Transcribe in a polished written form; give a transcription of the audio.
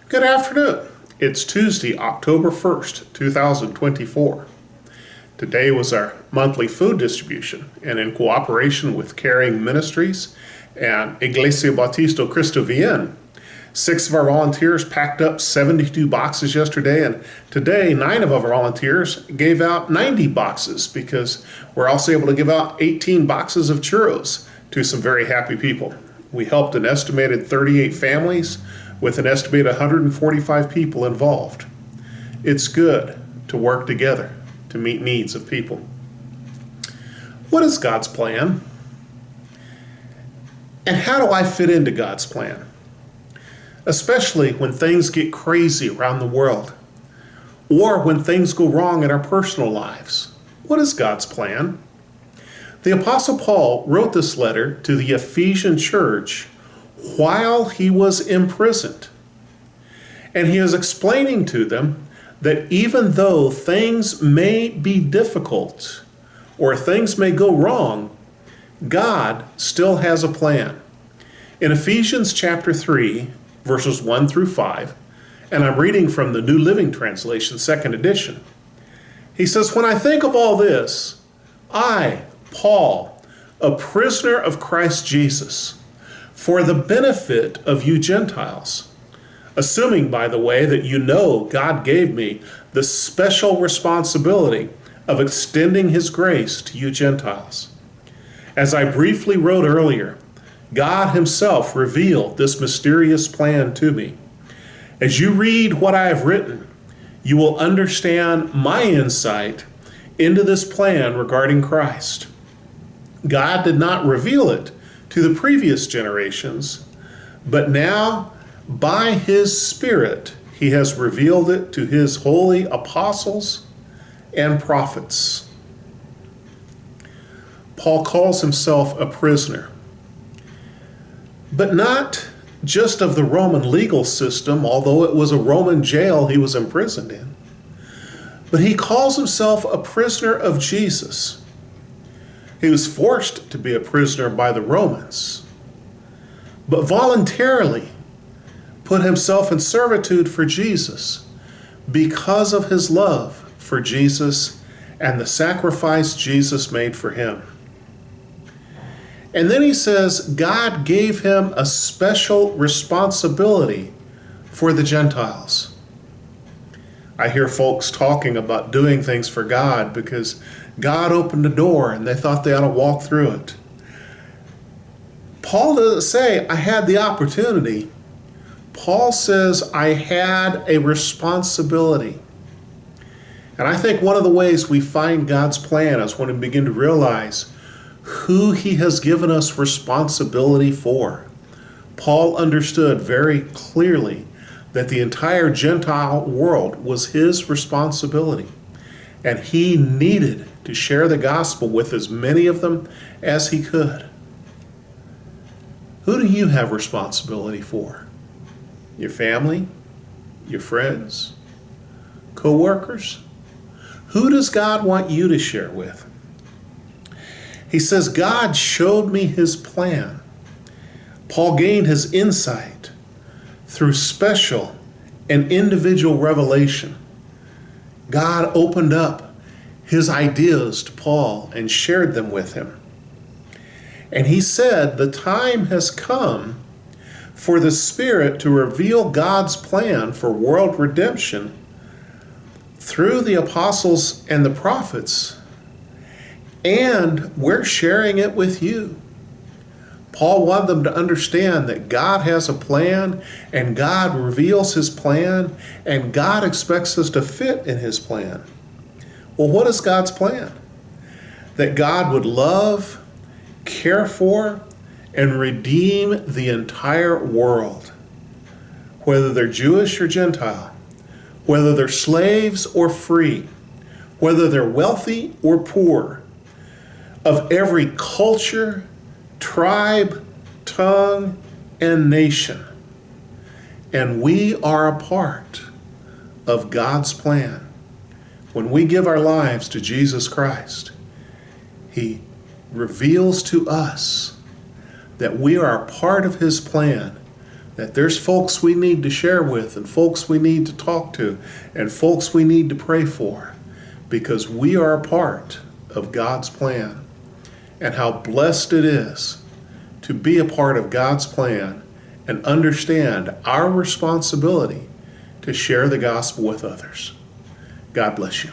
Good afternoon. It's Tuesday, October 1st, 2024. Today was our monthly food distribution, and in cooperation with Caring Ministries and Iglesia Bautista Cristo Vien, 6 of our volunteers packed up 72 boxes yesterday, and today 9 of our volunteers gave out 90 boxes because we're also able to give out 18 boxes of churros to some very happy people. We helped an estimated 38 families with an estimated 145 people involved. It's good to work together to meet needs of people. What is God's plan? And how do I fit into God's plan? Especially when things get crazy around the world, or when things go wrong in our personal lives. What is God's plan? The Apostle Paul wrote this letter to the Ephesian church while he was imprisoned. And he is explaining to them that even though things may be difficult or things may go wrong, God still has a plan. In Ephesians chapter 3, verses 1 through 5, and I'm reading from the New Living Translation, 2nd edition, he says, "When I think of all this, I, Paul, a prisoner of Christ Jesus, for the benefit of you Gentiles, assuming, by the way, that you know God gave me the special responsibility of extending his grace to you Gentiles. As I briefly wrote earlier, God himself revealed this mysterious plan to me. As you read what I have written, you will understand my insight into this plan regarding Christ. God did not reveal it to the previous generations, but now, by his Spirit, he has revealed it to his holy apostles and prophets." Paul calls himself a prisoner, but not just of the Roman legal system, although it was a Roman jail he was imprisoned in, but he calls himself a prisoner of Jesus. He was forced to be a prisoner by the Romans, but voluntarily put himself in servitude for Jesus because of his love for Jesus and the sacrifice Jesus made for him. And then he says God gave him a special responsibility for the Gentiles. I hear folks talking about doing things for God because God opened the door and they thought they ought to walk through it. Paul doesn't say, I had the opportunity. Paul says, I had a responsibility. And I think one of the ways we find God's plan is when we begin to realize who he has given us responsibility for. Paul understood very clearly that the entire Gentile world was his responsibility, and he needed to share the gospel with as many of them as he could. Who do you have responsibility for? Your family? Your friends? Co-workers? Who does God want you to share with? He says, God showed me his plan. Paul gained his insight through special and individual revelation. God opened up his ideas to Paul and shared them with him. And he said, the time has come for the Spirit to reveal God's plan for world redemption through the apostles and the prophets, and we're sharing it with you. Paul wanted them to understand that God has a plan, and God reveals his plan, and God expects us to fit in his plan. Well, what is God's plan? That God would love, care for, and redeem the entire world, whether they're Jewish or Gentile, whether they're slaves or free, whether they're wealthy or poor, of every culture, tribe, tongue, and nation. And we are a part of God's plan. When we give our lives to Jesus Christ, he reveals to us that we are a part of his plan, that there's folks we need to share with, and folks we need to talk to, and folks we need to pray for, because we are a part of God's plan. And how blessed it is to be a part of God's plan and understand our responsibility to share the gospel with others. God bless you.